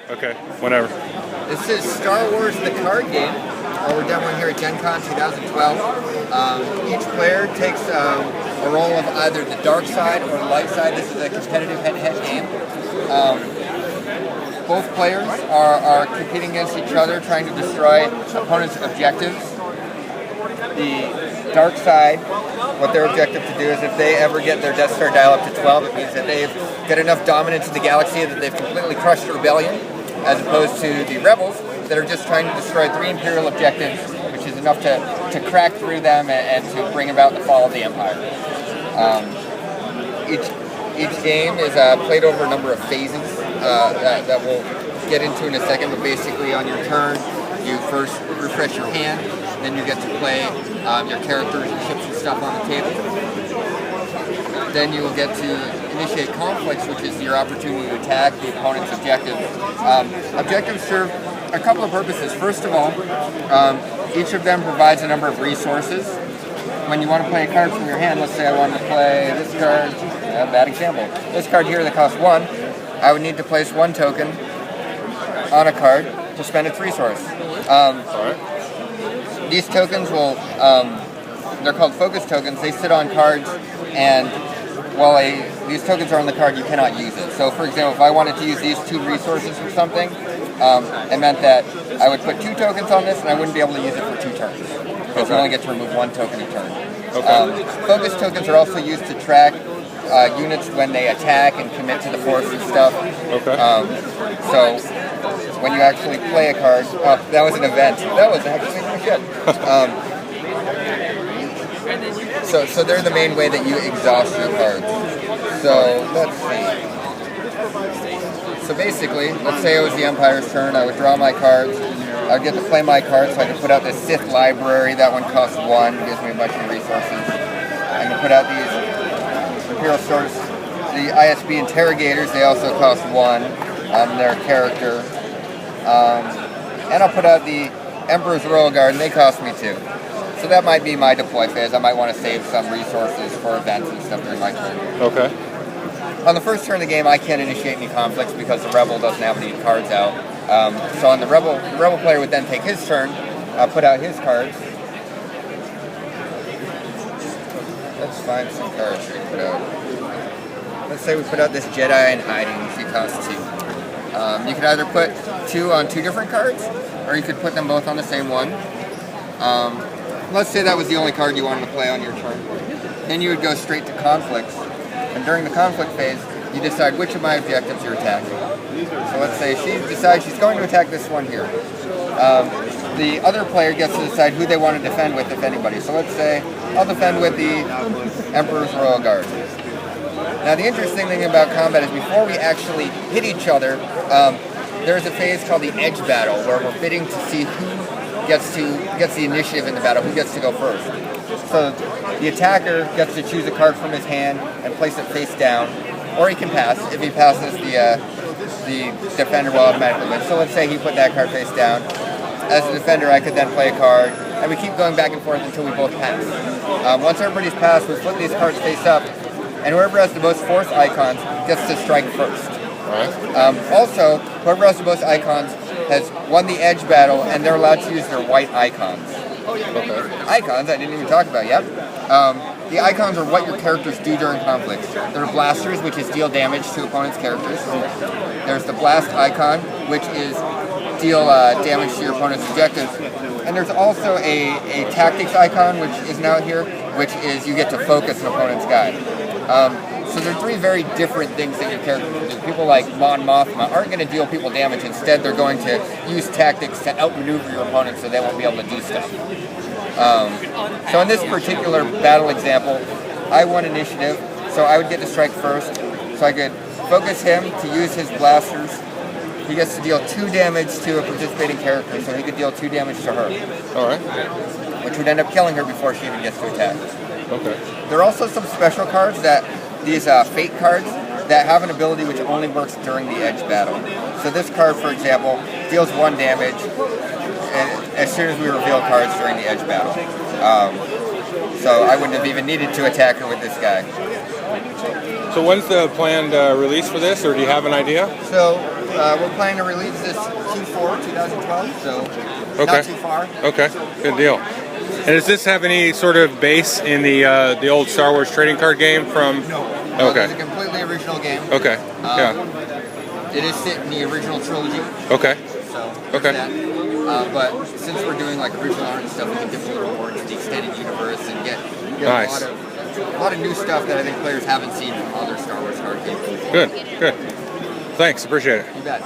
Okay, whenever. This is Star Wars the card game. We're demoing here at Gen Con 2012. Each player takes a role of either the dark side or the light side. This is a competitive head-to-head game. Both players are competing against each other, trying to destroy opponents' objectives. The dark side, what their objective to do is if they ever get their Death Star dial up to 12, it means that they've got enough dominance in the galaxy that they've completely crushed the rebellion, as opposed to the rebels that are just trying to destroy 3 Imperial objectives, which is enough to crack through them and to bring about the fall of the Empire. Each game is played over a number of phases that we'll get into in a second, but basically on your turn, you first refresh your hand, then you get to play your characters and ships and stuff on the table. Then you will get to initiate conflicts, which is your opportunity to attack the opponent's objective. Objectives serve a couple of purposes. First of all, each of them provides a number of resources. When you want to play a card from your hand, let's say I want to play this card, bad example. This card here that costs 1, I would need to place 1 token on a card to spend its resource. These tokens will, they're called focus tokens. They sit on cards, and while these tokens are on the card, you cannot use it. So for example, if I wanted to use these 2 resources for something, it meant that I would put 2 tokens on this and I wouldn't be able to use it for 2 turns. Because we only get to remove 1 token a turn. Okay. Focus tokens are also used to track units when they attack and commit to the force and stuff. Okay. So when you actually play a card, that was an event. That was actually pretty good. So they're the main way that you exhaust your cards. So let's see. So basically, let's say it was the Empire's turn. I would draw my cards. I would get to play my cards, so I could put out this Sith library. That one costs 1, gives me a bunch of resources. I can put out these Imperial Stores, the ISB Interrogators. They also cost 1. They're a character. And I'll put out the Emperor's Royal Guard, and they cost me 2. So that might be my deploy phase. I might want to save some resources for events and stuff during my turn. Okay. On the first turn of the game, I can't initiate any conflicts because the Rebel doesn't have any cards out. So on the Rebel player would then take his turn, put out his cards. Let's find some cards we put out. Let's say we put out this Jedi in hiding. She costs 2. You could either put 2 on 2 different cards, or you could put them both on the same one. Let's say that was the only card you wanted to play on your turn. Then you would go straight to conflicts. And during the conflict phase, you decide which of my objectives you're attacking. So let's say she decides she's going to attack this one here. The other player gets to decide who they want to defend with, if anybody. So let's say I'll defend with the Emperor's Royal Guard. Now the interesting thing about combat is before we actually hit each other, there's a phase called the edge battle, where we're bidding to see who gets the initiative in the battle, who gets to go first. So the attacker gets to choose a card from his hand and place it face down, or he can pass. If he passes, the defender will automatically win. So let's say he put that card face down. As a defender, I could then play a card, and we keep going back and forth until we both pass. Once everybody's passed, we flip these cards face up, and whoever has the most force icons gets to strike first. Also, whoever has the most icons has won the edge battle, and they're allowed to use their white icons. Okay. Icons, I didn't even talk about yet. The icons are what your characters do during conflicts. There are blasters, which is deal damage to opponents' characters. There's the blast icon, which is deal damage to your opponent's objectives. And there's also a tactics icon, which is now here, which is you get to focus an opponent's guy. So there are 3 very different things that your character can do. People like Mon Mothma aren't going to deal people damage. Instead, they're going to use tactics to outmaneuver your opponent so they won't be able to do stuff. So in this particular battle example, I won initiative, so I would get to strike first. So I could focus him to use his blasters. He gets to deal 2 damage to a participating character, so he could deal 2 damage to her. All right. Which would end up killing her before she even gets to attack. Okay. There are also some special cards these fate cards that have an ability which only works during the edge battle. So this card, for example, deals 1 damage as soon as we reveal cards during the edge battle. So I wouldn't have even needed to attack her with this guy. So when's the planned release for this, or do you have an idea? So we're planning to release this Q4 2012, so not too far. Okay, good deal. And does this have any sort of base in the old Star Wars trading card game from? No. Okay. It's a completely original game. Okay. It is set in the original trilogy. Okay. So okay. That. But since we're doing like original art and stuff, we can dip a little more into the extended universe and get nice. a lot of new stuff that I think players haven't seen from other Star Wars card games. Good. Good. Thanks. Appreciate it. You bet.